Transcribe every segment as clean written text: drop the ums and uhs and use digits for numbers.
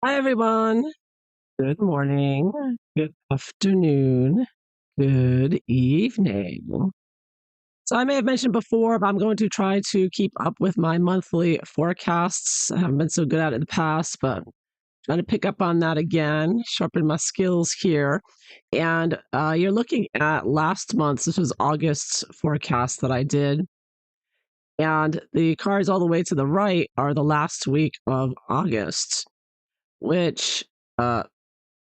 Hi, everyone. Good morning, good afternoon, good evening. So, I may have mentioned before, but I'm going to try to keep up with my monthly forecasts. I haven't been so good at it in the past, but trying to pick up on that again, sharpen my skills here. And you're looking at last month's, this was August's forecast that I did. And the cards all the way to the right are the last week of August, which uh,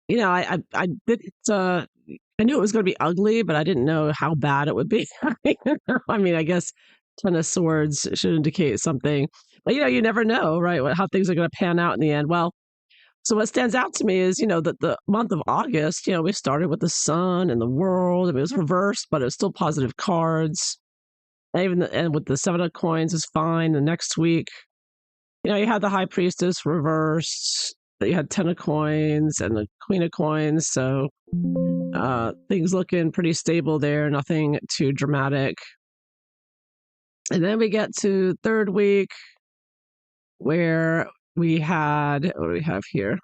I did I knew it was gonna be ugly, but I didn't know how bad it would be. I mean, I guess 10 of swords should indicate something, but, you never know, right, how things are gonna pan out in the end. Well, so what stands out to me is, that the month of August, we started with the sun and the world. I mean, it was reversed, but it was still positive cards. And even and with the 7 of coins is fine. The next week, you had the high priestess reversed, you had 10 of coins and the queen of coins, so things looking pretty stable there, nothing too dramatic. And then we get to third week where we had what do we have here?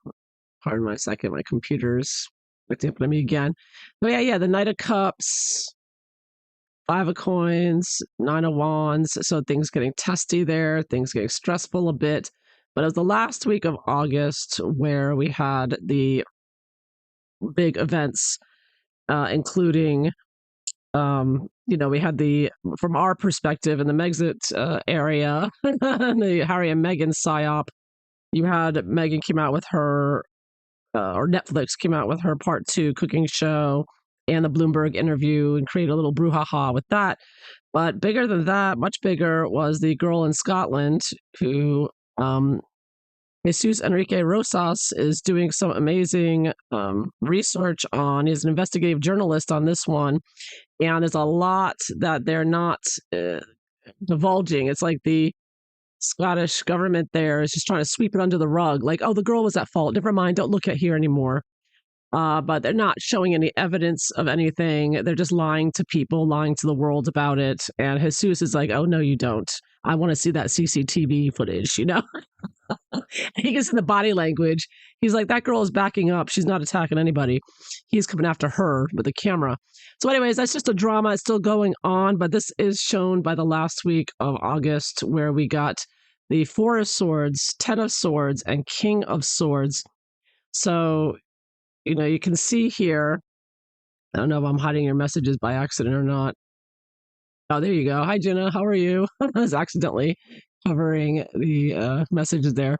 Pardon my second, my computer's acting up on me again. Oh yeah, the Knight of Cups, 5 of coins, 9 of wands. So things getting testy there, things getting stressful a bit. But it was the last week of August where we had the big events, including we had the from our perspective in the Megxit area, the Harry and Meghan psyop. You had Meghan came out with her, or Netflix came out with her part 2 cooking show and the Bloomberg interview and created a little brouhaha with that. But bigger than that, much bigger, was the girl in Scotland who, Jesus Enrique Rosas, is doing some amazing research on. He's an investigative journalist on this one, and there's a lot that they're not divulging. It's like the Scottish government there is just trying to sweep it under the rug, like, oh, the girl was at fault. Never mind, don't look at here anymore. But they're not showing any evidence of anything. They're just lying to people, lying to the world about it. And Jesus is like, oh, no, you don't. I want to see that CCTV footage. He gets in the body language. He's like, that girl is backing up. She's not attacking anybody. He's coming after her with a camera. So, anyways, that's just a drama. It's still going on, but this is shown by the last week of August, where we got the 4 of Swords, 10 of Swords, and King of Swords. So, you can see here. I don't know if I'm hiding your messages by accident or not. Oh, there you go. Hi, Jenna. How are you? I was accidentally covering the messages there.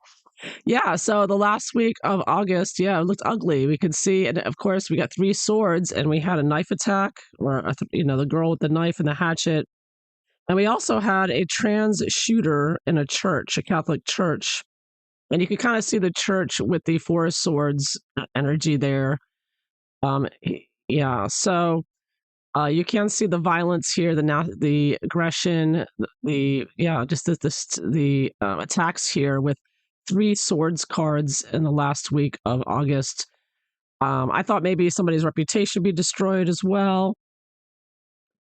Yeah, so the last week of August, yeah, it looked ugly. We could see, and of course, we got 3 swords, and we had a knife attack, or the girl with the knife and the hatchet, and we also had a trans shooter in a church, a Catholic church, and you could kind of see the church with the 4 of swords energy there. Yeah, so you can see the violence here, the aggression, just the attacks here with 3 swords cards in the last week of August. I thought maybe somebody's reputation be destroyed as well.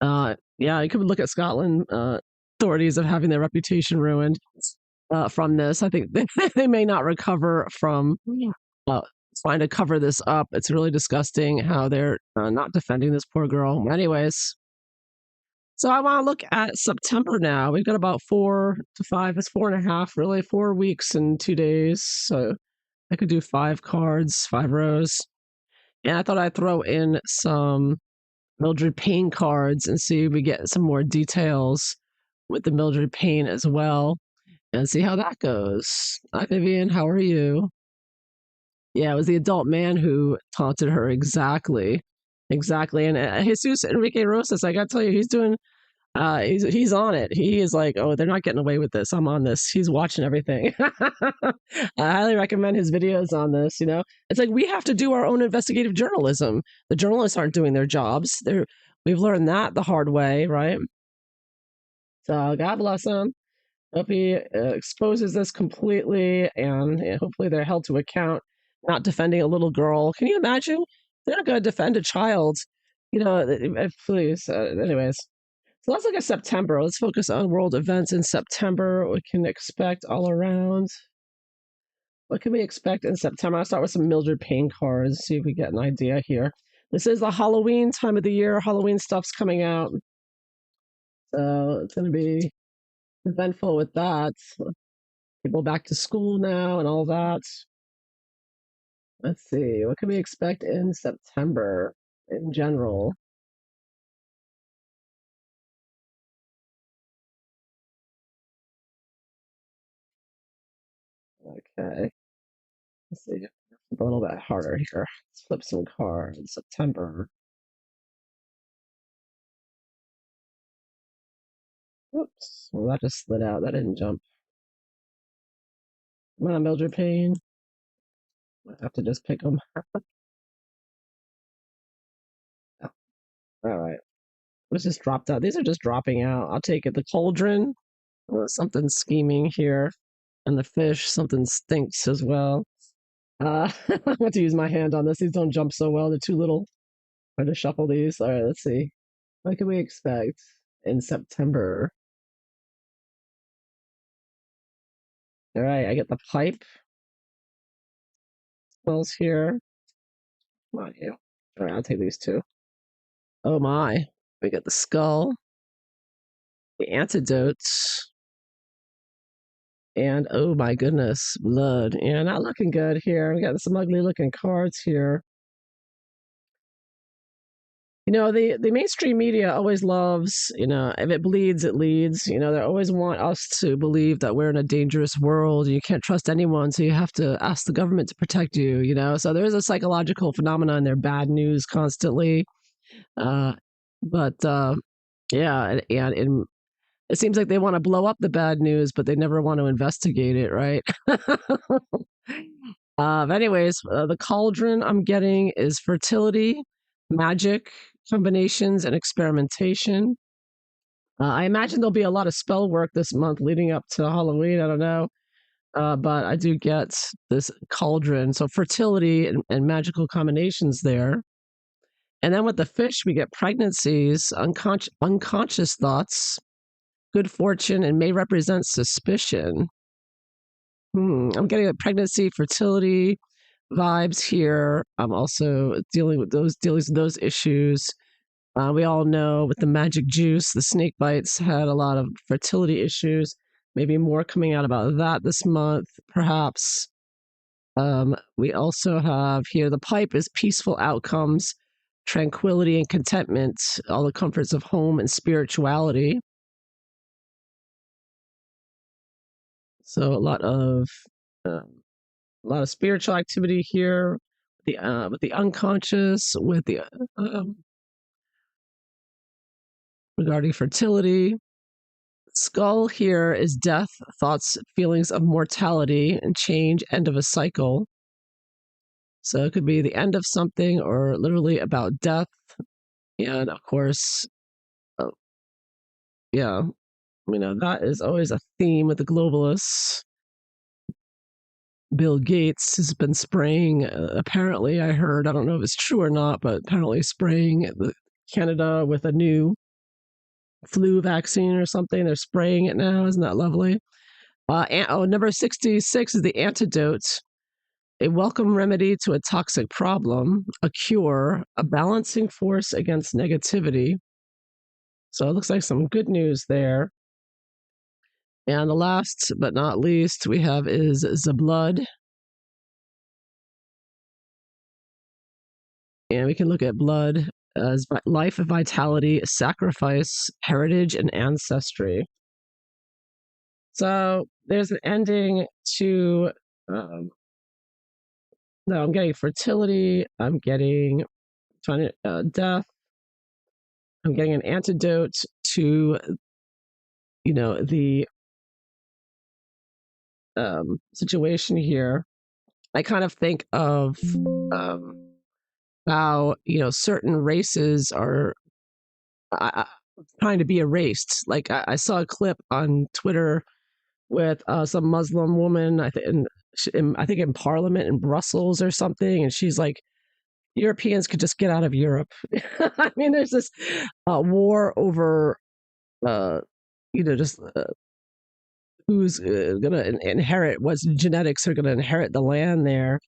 Yeah, you could look at Scotland authorities of having their reputation ruined from this. I think they may not recover from uh, trying to cover this up. It's really disgusting how they're not defending this poor girl. Anyways, so I want to look at September now. We've got about 4 to 5. It's 4.5, really, 4 weeks and 2 days. So I could do 5 cards, 5 rows. And I thought I'd throw in some Mildred Payne cards and see if we get some more details with the Mildred Payne as well and see how that goes. Hi, Vivian. How are you? Yeah, it was the adult man who taunted her. Exactly. Exactly. And Jesus Enrique Rosas, I got to tell you, he's doing he's on it. He is like, oh, they're not getting away with this. I'm on this. He's watching everything. I highly recommend his videos on this. It's like we have to do our own investigative journalism. The journalists aren't doing their jobs. We've learned that the hard way, right? So God bless him. Hope he exposes this completely, and hopefully they're held to account. Not defending a little girl. Can you imagine? They're not going to defend a child. Please. Anyways. So let's look at September. Let's focus on world events in September. What we can expect all around. What can we expect in September? I'll start with some Mildred Payne cards, see if we get an idea here. This is the Halloween time of the year. Halloween stuff's coming out. So it's going to be eventful with that. People back to school now and all that. Let's see. What can we expect in September in general? Okay. Let's see. A little bit harder here. Let's flip some cards. September. Whoops. Well, that just slid out. That didn't jump. Come on, Mildred Payne. I have to just pick them. All right. Let's just drop that. These are just dropping out. I'll take it. The cauldron. Something scheming here. And the fish. Something stinks as well. I want to use my hand on this. These don't jump so well. They're too little. Try to shuffle these. All right, let's see. What can we expect in September? All right, I get the pipe. Smells here. Come on, you. All right, I'll take these two. Oh my. We got the skull, the antidotes, and oh my goodness, blood. Yeah, not looking good here. We got some ugly looking cards here. The mainstream media always loves, if it bleeds, it leads. They always want us to believe that we're in a dangerous world. You can't trust anyone, so you have to ask the government to protect you. So there is a psychological phenomenon there, bad news constantly. Uh, but yeah, and it seems like they want to blow up the bad news, but they never want to investigate it, right? Anyways, the cauldron I'm getting is fertility, magic, combinations, and experimentation. I imagine there'll be a lot of spell work this month leading up to Halloween. I don't know. But I do get this cauldron. So fertility and magical combinations there. And then with the fish, we get pregnancies, unconscious thoughts, good fortune, and may represent suspicion. I'm getting a pregnancy, fertility vibes here. I'm also dealing with those issues. We all know with the magic juice, the snake bites had a lot of fertility issues. Maybe more coming out about that this month, perhaps. We also have here the pipe is peaceful outcomes, tranquility and contentment, all the comforts of home and spirituality. So a lot of spiritual activity here, with the unconscious, with the regarding fertility. Skull here is death, thoughts, feelings of mortality and change, end of a cycle. So it could be the end of something or literally about death. And of course, uh, yeah, that is always a theme with the globalists. Bill Gates has been spraying, apparently, I heard, I don't know if it's true or not, but apparently spraying Canada with a new flu vaccine or something. They're spraying it now. Isn't that lovely? Number 66 is the antidote, a welcome remedy to a toxic problem, a cure, a balancing force against negativity. So it looks like some good news there. And the last but not least we have is the blood. And we can look at blood as life, vitality, sacrifice, heritage, and ancestry. So there's an ending to, no, I'm getting fertility, I'm getting death, I'm getting an antidote to, the situation here. I kind of think of how, certain races are trying to be erased. Like I saw a clip on Twitter with some Muslim woman, I think in Parliament in Brussels or something, and she's like, Europeans could just get out of Europe. I mean, there's this war over, just who's going to inherit, what genetics are going to inherit the land there.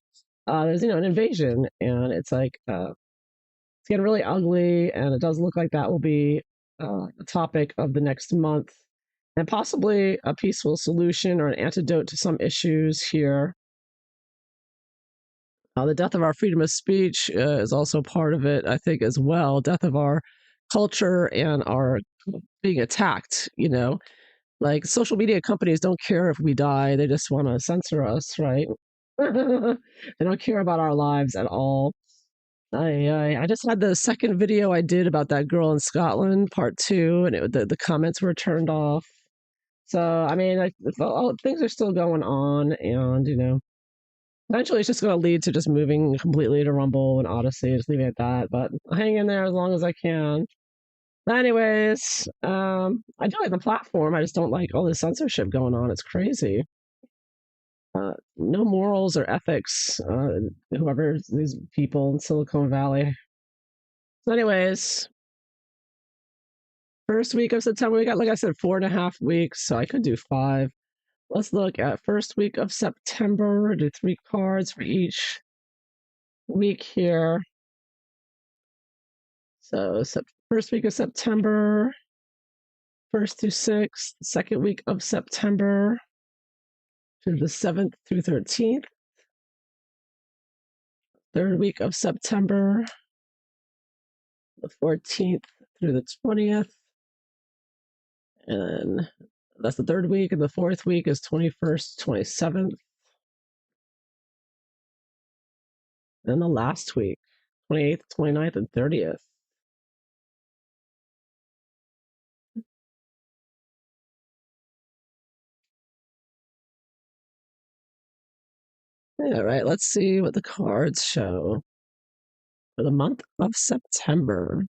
There's an invasion, and it's like it's getting really ugly, and it does look like that will be the topic of the next month, and possibly a peaceful solution or an antidote to some issues here. The death of our freedom of speech is also part of it, I think, as well. Death of our culture and our being attacked, like social media companies don't care if we die, they just want to censor us, right? They don't care about our lives at all. I just had the second video I did about that girl in Scotland, part two, and the comments were turned off. So, I mean, things are still going on, and, eventually it's just going to lead to just moving completely to Rumble and Odyssey, just leaving it at that. But I'll hang in there as long as I can. But anyways, I do like the platform. I just don't like all this censorship going on. It's crazy. No morals or ethics. Whoever these people in Silicon Valley. So, anyways, first week of September, we got, like I said, 4.5 weeks. So I could do 5. Let's look at first week of September. Do 3 cards for each week here. So first week of September, 1st through 6th, second week of September to the 7th through 13th, third week of September, the 14th through the 20th, and that's the third week, and the fourth week is 21st, 27th, and the last week, 28th, 29th, and 30th. All right, let's see what the cards show for the month of September.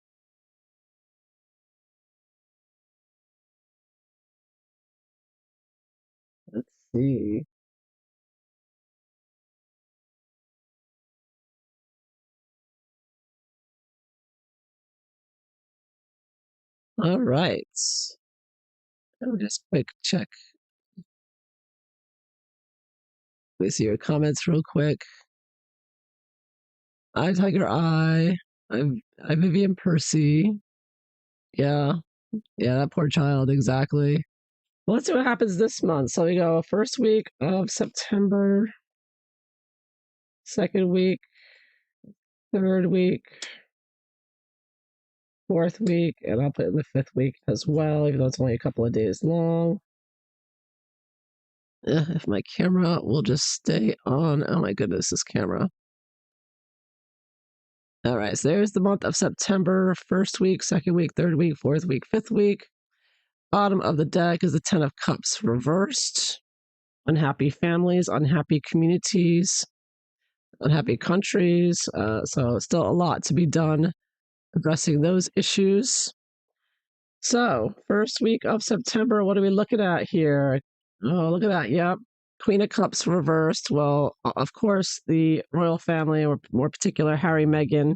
Let's see. All right. Let me just quick check. Let me see your comments real quick. I Tiger Eye. I Vivian Percy. Yeah. Yeah, that poor child, exactly. Well, let's see what happens this month. So we go first week of September, second week, third week, fourth week, and I'll put in the fifth week as well, even though it's only a couple of days long. If my camera will just stay on. Oh my goodness, this camera. All right, so there's the month of September, first week, second week, third week, fourth week, fifth week. Bottom of the deck is the 10 of Cups reversed. Unhappy families, unhappy communities, unhappy countries. So still a lot to be done addressing those issues. So first week of September, what are we looking at here? Oh, look at that. Yep. Queen of Cups reversed. Well, of course, the royal family, or more particular, Harry, Meghan,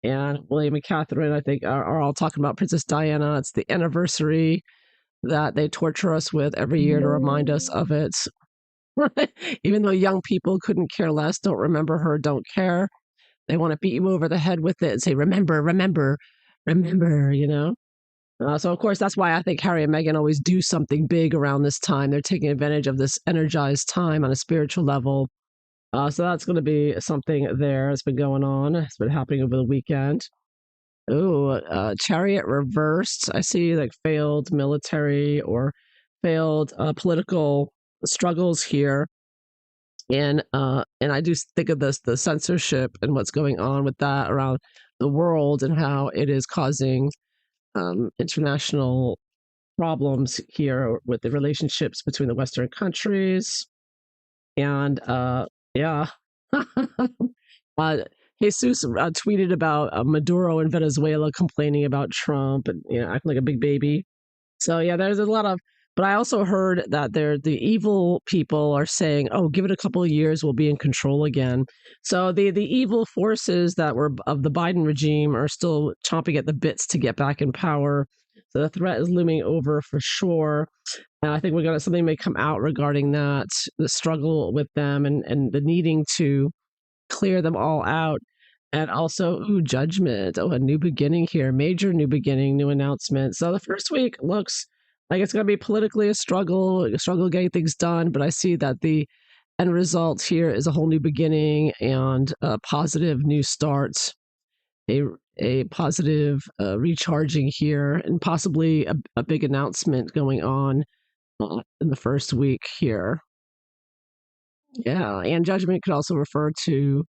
and William and Catherine, I think, are all talking about Princess Diana. It's the anniversary that they torture us with every year to remind us of it. Even though young people couldn't care less, don't remember her, don't care. They want to beat you over the head with it and say, remember, remember, remember, So, of course, that's why I think Harry and Meghan always do something big around this time. They're taking advantage of this energized time on a spiritual level. So that's going to be something there. It's been going on. It's been happening over the weekend. Oh, Chariot reversed. I see like failed military or failed political struggles here. And I do think of this, the censorship and what's going on with that around the world and how it is causing international problems here with the relationships between the Western countries. And yeah. Jesus tweeted about Maduro in Venezuela complaining about Trump and acting like a big baby. So yeah, there's a lot of. But I also heard that the evil people are saying, "Oh, give it a couple of years, we'll be in control again." So the evil forces that were of the Biden regime are still chomping at the bits to get back in power. So the threat is looming over for sure. And I think something may come out regarding that, the struggle with them and the needing to clear them all out. And also, judgment. Oh, a new beginning here, major new beginning, new announcement. So the first week looks like it's going to be politically a struggle getting things done. But I see that the end result here is a whole new beginning and a positive new start, a a positive recharging here, and possibly a big announcement going on in the first week here. Yeah, and judgment could also refer to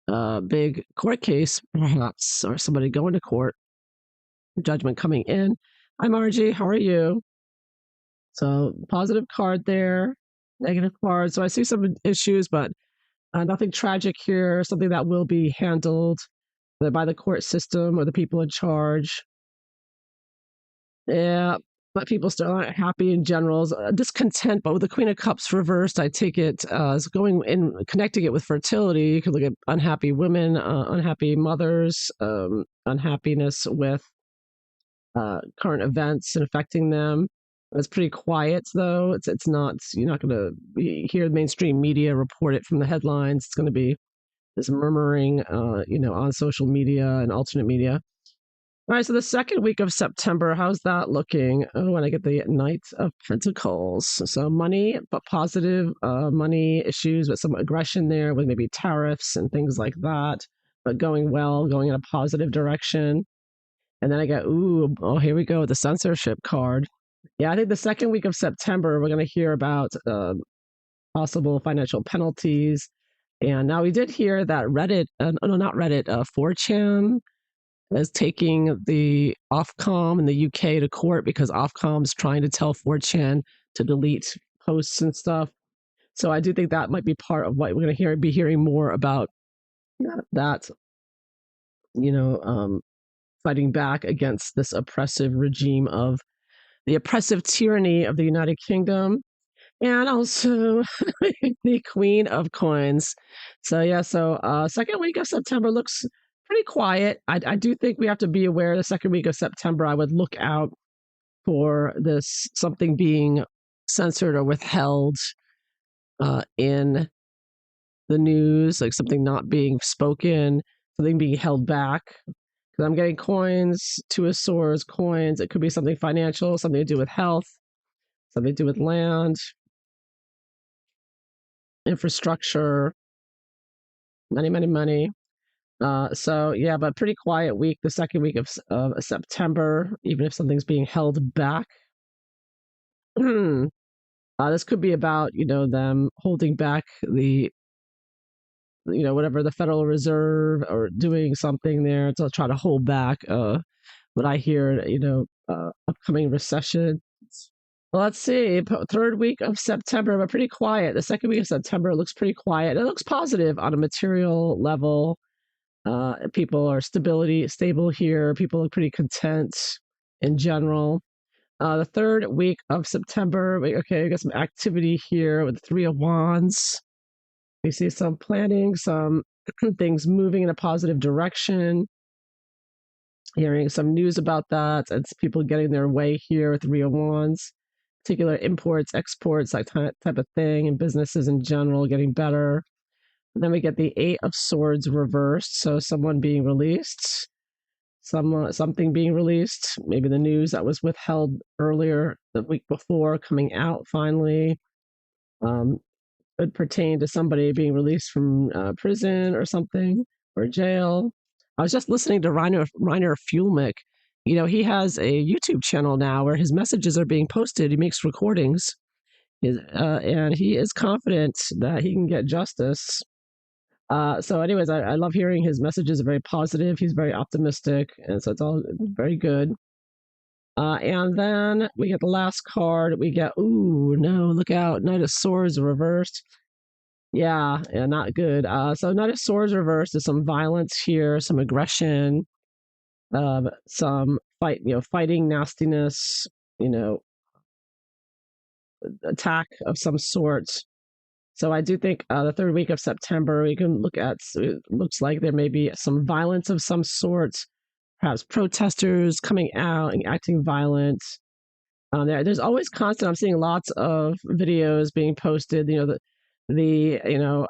a big court case, perhaps, or somebody going to court, judgment coming in. Hi, Margie. How are you? So, positive card there, negative card. So, I see some issues, but nothing tragic here, something that will be handled by the court system or the people in charge. Yeah, but people still aren't happy in general. Discontent, but with the Queen of Cups reversed, I take it as going in, connecting it with fertility. You could look at unhappy women, unhappy mothers, unhappiness with current events and affecting them. It's pretty quiet though. It's not, you're not going to hear the mainstream media report it from the headlines. It's going to be this murmuring, on social media and alternate media. All right, so the second week of September, how's that looking? Oh, and I get the Knight of Pentacles. So money, but positive money issues with some aggression there, with maybe tariffs and things like that, but going well, going in a positive direction. And then I get, here we go, the censorship card. Yeah, I think the second week of September, we're going to hear about possible financial penalties. And now we did hear that Reddit, no, not Reddit, 4chan is taking the Ofcom in the UK to court because Ofcom's trying to tell 4chan to delete posts and stuff. So I do think that might be part of what we're going to be hearing more about that, fighting back against this oppressive regime of the oppressive tyranny of the United Kingdom. And also the Queen of Coins. So yeah, second week of September looks pretty quiet. I do think we have to be aware the second week of September, I would look out for this something being censored or withheld in the news, like something not being spoken, something being held back. Because I'm getting coins, Two of Swords, coins. It could be something financial, something to do with health, something to do with land, infrastructure, money. But pretty quiet week, the second week of September, even if something's being held back. This could be about, them holding back the, whatever, the Federal Reserve, or doing something there to try to hold back what I hear, upcoming recession. Well, let's see, third week of September, but pretty quiet. The second week of September looks pretty quiet. It looks positive on a material level. People are stable here. People look pretty content in general. The third week of September, we got some activity here with the Three of Wands. We see some planning, some things moving in a positive direction. Hearing some news about that, and people getting their way here with Three of Wands. Particular imports, exports, that type of thing, and businesses in general getting better. And then we get the Eight of Swords reversed, so someone being released, something being released, maybe the news that was withheld earlier the week before coming out finally. Could pertain to somebody being released from prison or something, or jail. I was just listening to Reiner Fuelmick. He has a YouTube channel now where his messages are being posted. He makes recordings, and he is confident that he can get justice. So anyways, I love hearing his messages are very positive. He's very optimistic, and so it's all very good. And then we get the last card. We get, no, look out, Knight of Swords reversed. Yeah, not good. So Knight of Swords reversed. There's some violence here, some aggression, some fighting nastiness, attack of some sort. So I do think the third week of September, we can look at, it looks like there may be some violence of some sort, perhaps protesters coming out and acting violent. There's always constant. I'm seeing lots of videos being posted. The you know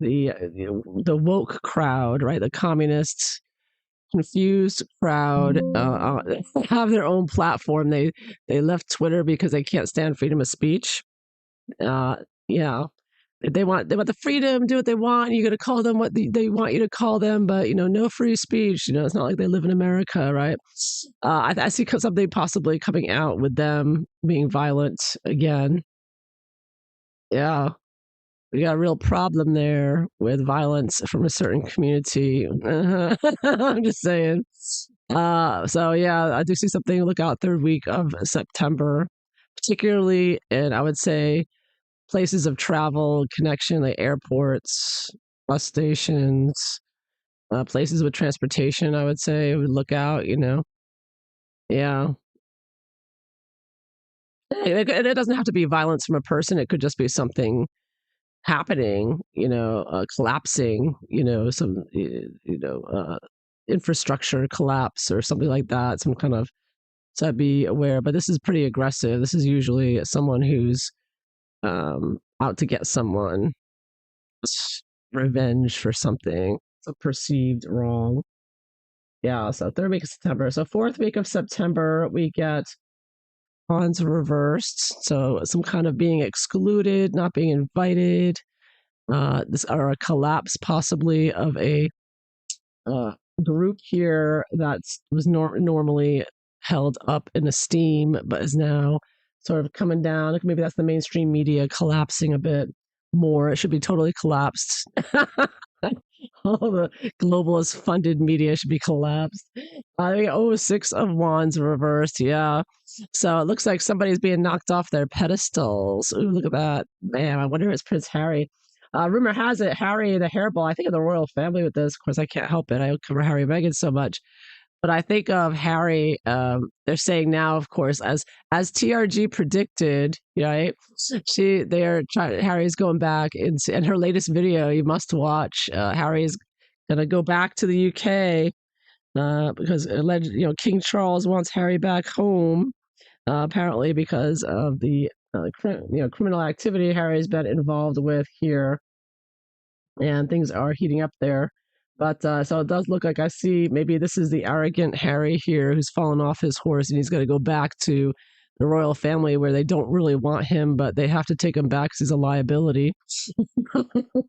the woke crowd, right? The communists, confused crowd, have their own platform. They left Twitter because they can't stand freedom of speech. Uh, yeah, they want the freedom, do what they want. You're going to call them what they want you to call them, but no free speech. It's not like they live in America, right? I see something possibly coming out with them being violent again. Yeah, we got a real problem there with violence from a certain community. I'm just saying. So yeah, I do see something to look out third week of September, particularly in, I would say, places of travel connection like airports, bus stations, places with transportation. I would say would look out. Yeah. And it doesn't have to be violence from a person. It could just be something happening, collapsing, some, infrastructure collapse or something like that, some kind of, so I'd be aware. But this is pretty aggressive. This is usually someone who's out to get someone, revenge for something, a perceived wrong. Yeah, so third week of September. So fourth week of September, we get bonds reversed. So some kind of being excluded, not being invited, this or a collapse possibly of a uh, group here that was normally held up in esteem, but is now sort of coming down. Maybe that's the mainstream media collapsing a bit more. It should be totally collapsed. All the globalist funded media should be collapsed. I think, oh, Six of Wands reversed. Yeah. So it looks like somebody's being knocked off their pedestals. Ooh, look at that. Man, I wonder if it's Prince Harry. Rumor has it, Harry the hairball. I think of the royal family with this. Of course, I can't help it. I cover Harry and Meghan so much. But I think of Harry. They're saying now, of course, as TRG predicted, right? Harry's going back in her latest video. You must watch. Harry's gonna go back to the UK because alleged, King Charles wants Harry back home. Apparently, because of the criminal activity Harry's been involved with here, and things are heating up there. But so it does look like I see maybe this is the arrogant Harry here who's fallen off his horse and he's going to go back to the royal family where they don't really want him, but they have to take him back because he's a liability.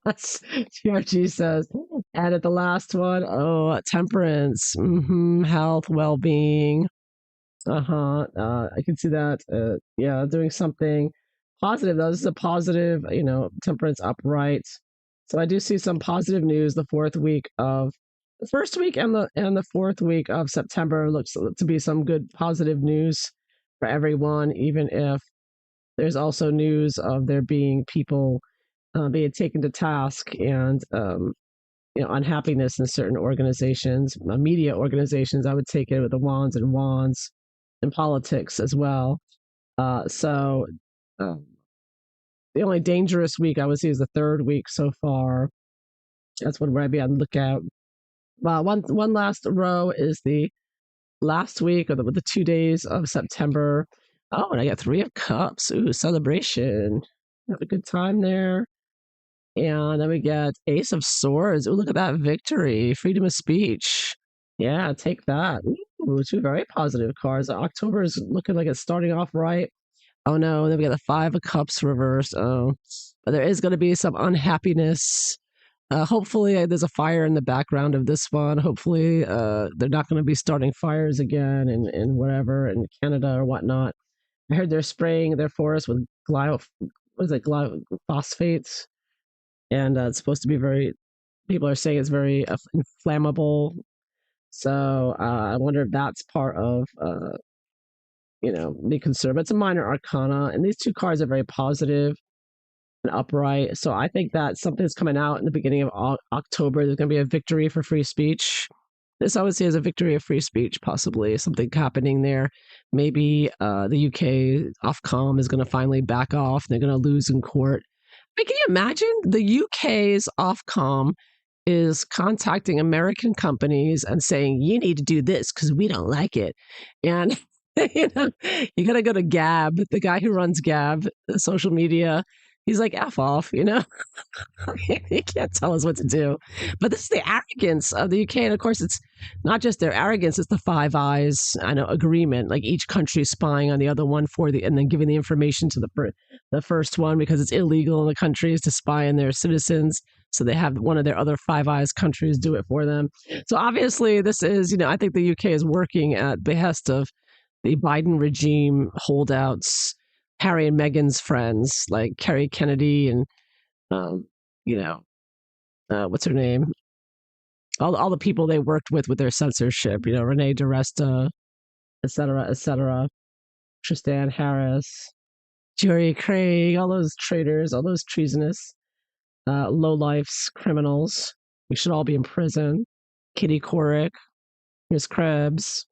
That's TRG says. And at the last one, oh, temperance, health, well being. I can see that. Yeah, doing something positive. Though. This is a positive, temperance upright. So I do see some positive news. The first week and the fourth week of September looks to be some good positive news for everyone. Even if there's also news of there being people being taken to task and unhappiness in certain organizations, media organizations. I would take it with the wands and wands in politics as well. So the only dangerous week I would see is the third week so far. That's when I'd be on the lookout. One last row is the last week or the 2 days of September. Oh, and I got Three of Cups. Ooh, celebration. Have a good time there. And then we get Ace of Swords. Ooh, look at that victory. Freedom of speech. Yeah, take that. Ooh, two very positive cards. October is looking like it's starting off right. Oh no, then we got the Five of Cups reversed. Oh, but there is going to be some unhappiness. Hopefully, there's a fire in the background of this one. Hopefully, they're not going to be starting fires again in whatever in Canada or whatnot. I heard they're spraying their forest with glyphosates, and it's supposed to be very. People are saying it's very inflammable. So I wonder if that's part of be concerned. But it's a minor arcana, and these two cards are very positive and upright. So I think that something's coming out in the beginning of October. There's going to be a victory for free speech. This I would say is a victory of free speech, possibly something happening there. Maybe the UK Ofcom is going to finally back off. They're going to lose in court. Can you imagine the UK's Ofcom is contacting American companies and saying, you need to do this because we don't like it. And you know, you got to go to Gab, the guy who runs Gab, the social media. He's like, F off, you know? He can't tell us what to do. But this is the arrogance of the UK. And of course, it's not just their arrogance, it's the Five Eyes, I know, agreement. Like each country spying on the other one and then giving the information to the first one because it's illegal in the countries to spy on their citizens. So they have one of their other Five Eyes countries do it for them. So obviously, this is, I think the UK is working at behest of the Biden regime holdouts, Harry and Meghan's friends like Kerry Kennedy and um, you know, what's her name? All the people they worked with their censorship, Renee DiResta, et cetera, Tristan Harris, Jerry Craig, all those traitors, all those treasonous, low-lifes, criminals. We should all be in prison. Kitty Couric, Miss Krebs.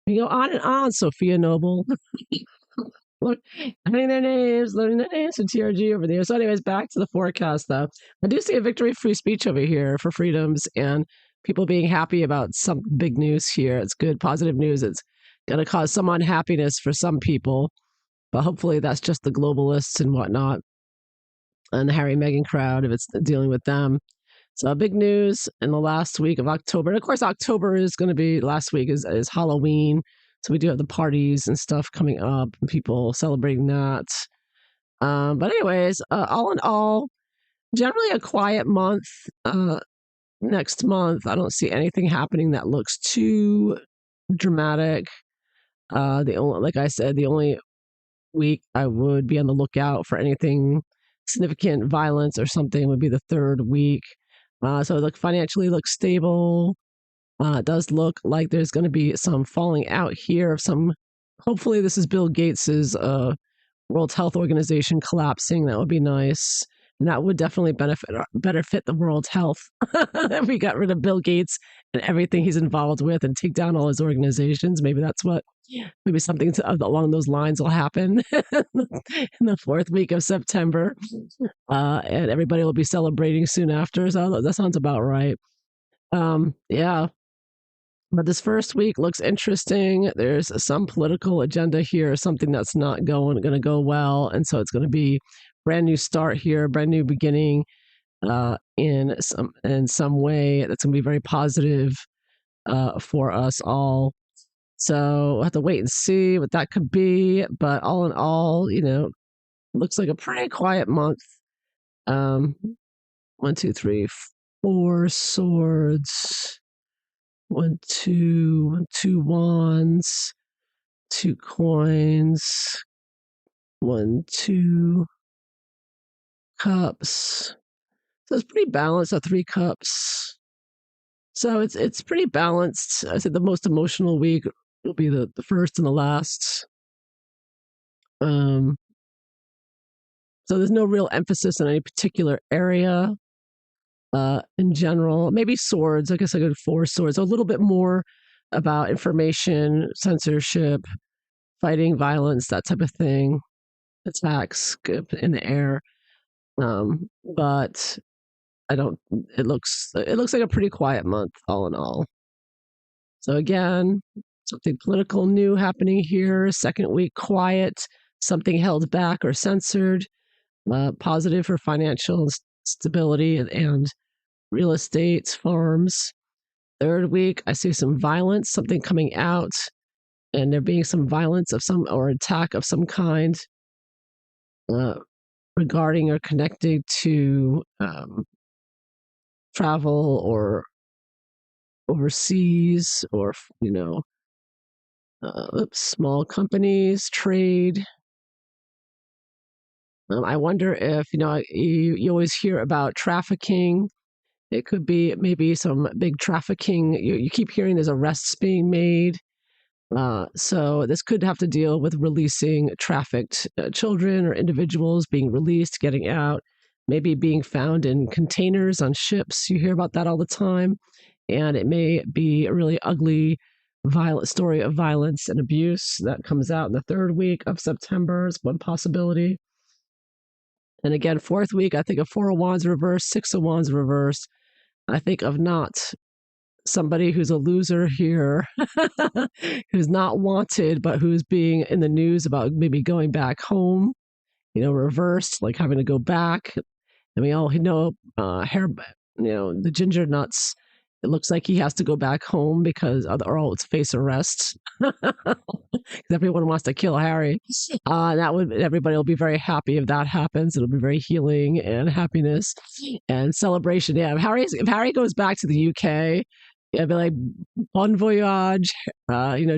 You go on and on, Sophia Noble. Look, learning their names for TRG over there. So, anyways, back to the forecast, though. I do see a victory of free speech over here for freedoms and people being happy about some big news here. It's good, positive news. It's going to cause some unhappiness for some people, but hopefully that's just the globalists and whatnot and the Harry Meghan crowd if it's dealing with them. So, big news in the last week of October. And of course, October is going to be last week is Halloween. So, we do have the parties and stuff coming up and people celebrating that. But, anyways, all in all, generally a quiet month. Next month, I don't see anything happening that looks too dramatic. Like I said, the only week I would be on the lookout for anything significant violence or something would be the third week. So it financially looks stable. It does look like there's going to be some falling out here of some. Hopefully, this is Bill Gates's World Health Organization collapsing. That would be nice, and that would definitely better fit the world's health if we got rid of Bill Gates and everything he's involved with, and take down all his organizations. Maybe that's what. Maybe something along those lines will happen in the fourth week of September, and everybody will be celebrating soon after. So that sounds about right. Yeah. But this first week looks interesting. There's some political agenda here, something that's not going to go well, and so it's going to be brand new start here, brand new beginning in some way that's going to be very positive for us all. So we'll have to wait and see what that could be. But all in all, looks like a pretty quiet month. One, two, three, four swords. One, two wands, two coins, one, two cups. So it's pretty balanced. Three cups. So it's pretty balanced. I said the most emotional week will be the first and the last. So there's no real emphasis on any particular area. In general, maybe swords. I guess I go to four swords. A little bit more about information, censorship, fighting violence, that type of thing, attacks in the air. But I don't. It looks like a pretty quiet month, all in all. So again, something political new happening here. Second week quiet. Something held back or censored. Positive for financial stability and real estate, farms. Third week, I see some violence, something coming out, and there being some violence of some or attack of some kind regarding or connected to travel or overseas or, small companies, trade. I wonder if, you always hear about trafficking. It could be maybe some big trafficking. You keep hearing there's arrests being made. So this could have to deal with releasing trafficked children or individuals being released, getting out, maybe being found in containers on ships. You hear about that all the time. And it may be a really ugly, violent story of violence and abuse that comes out in the third week of September is one possibility. And again, fourth week, I think of Four of Wands reversed, Six of Wands reversed. I think of not somebody who's a loser here, who's not wanted, but who's being in the news about maybe going back home, reversed, like having to go back. And we all know the ginger nuts. It looks like he has to go back home because or else face arrest. Everyone wants to kill Harry. That would everybody will be very happy if that happens. It'll be very healing and happiness and celebration. Yeah, if Harry goes back to the UK, it'll be like bon voyage.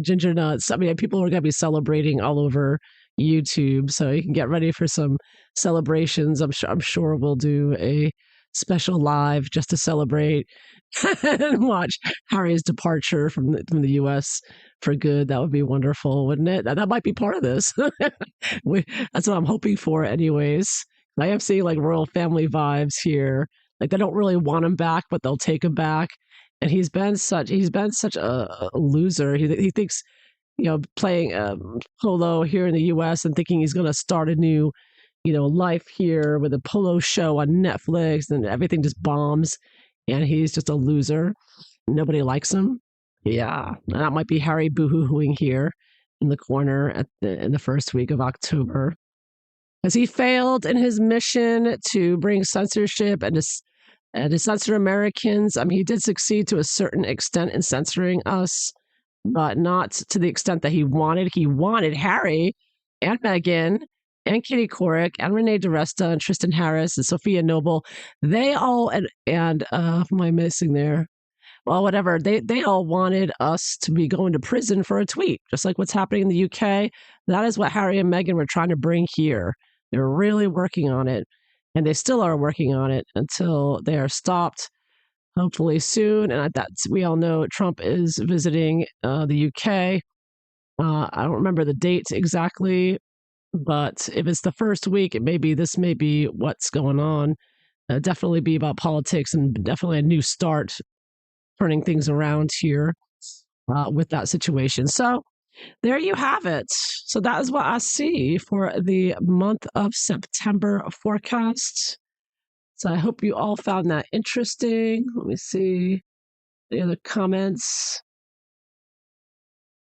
Ginger nuts. I mean, people are going to be celebrating all over YouTube, so you can get ready for some celebrations. I'm sure we'll do a special live just to celebrate and watch Harry's departure from the U.S. for good. That would be wonderful, wouldn't it? That might be part of this. That's what I'm hoping for, anyways. I am seeing like royal family vibes here. Like they don't really want him back, but they'll take him back. And he's been such a loser. He thinks playing polo here in the U.S. and thinking he's going to start a new life here with a polo show on Netflix, and everything just bombs, and he's just a loser. Nobody likes him. Yeah, that might be Harry boohooing here in the corner in the first week of October, because he failed in his mission to bring censorship and to censor Americans. I mean, he did succeed to a certain extent in censoring us, but not to the extent that he wanted. He wanted Harry and Meghan and Katie Couric and Renee DiResta and Tristan Harris and Sophia Noble. They all and who am I missing there? Well, whatever. They all wanted us to be going to prison for a tweet, just like what's happening in the UK. That is what Harry and Meghan were trying to bring here. They're really working on it, and they still are working on it until they are stopped, hopefully soon. And that's we all know Trump is visiting the UK. I don't remember the dates exactly, but if it's the first week, this may be what's going on. Definitely be about politics and definitely a new start, turning things around here with that situation. So there you have it. So that is what I see for the month of September forecast. So I hope you all found that interesting. Let me see the other comments.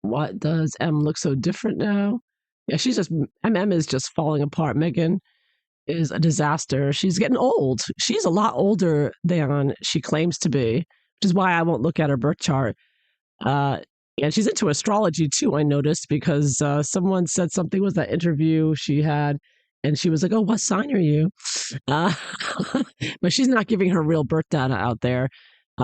What does M look so different now? Yeah, MM is just falling apart. Meghan is a disaster. She's getting old. She's a lot older than she claims to be, which is why I won't look at her birth chart. And she's into astrology too, I noticed, because someone said something was that interview she had, and she was like, "Oh, what sign are you?" Uh, but she's not giving her real birth data out there.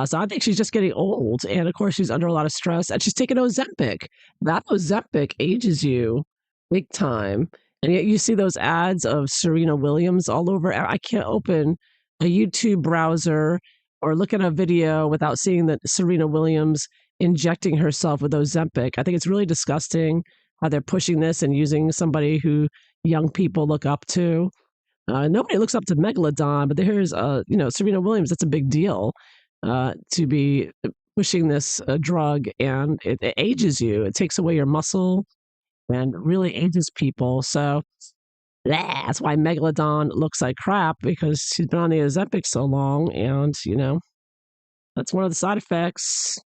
So I think she's just getting old. And of course, she's under a lot of stress, and she's taking Ozempic. That Ozempic ages you big time. And yet you see those ads of Serena Williams all over. I can't open a YouTube browser or look at a video without seeing that Serena Williams injecting herself with Ozempic. I think it's really disgusting how they're pushing this and using somebody who young people look up to. Nobody looks up to Megalodon, but here's, Serena Williams. That's a big deal to be pushing this drug, and it ages you. It takes away your muscle and really ages people. So that's why Megalodon looks like crap, because she's been on the Ozempic so long, and that's one of the side effects,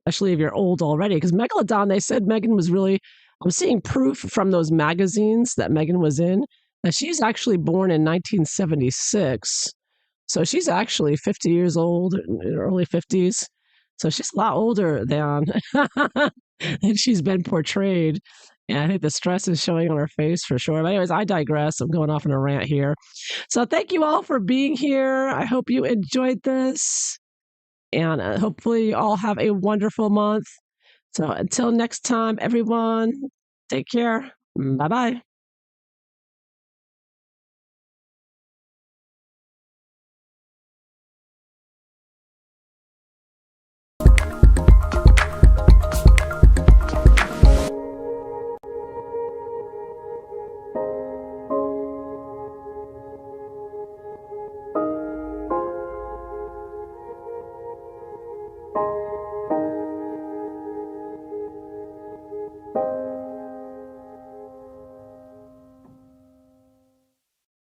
especially if you're old already. Because Megalodon, they said Meghan was really. I'm seeing proof from those magazines that Meghan was in that she's actually born in 1976. So she's actually 50 years old, early 50s. So she's a lot older than she's been portrayed. And I think the stress is showing on her face for sure. But anyways, I digress. I'm going off on a rant here. So thank you all for being here. I hope you enjoyed this. And hopefully you all have a wonderful month. So until next time, everyone, take care. Bye-bye.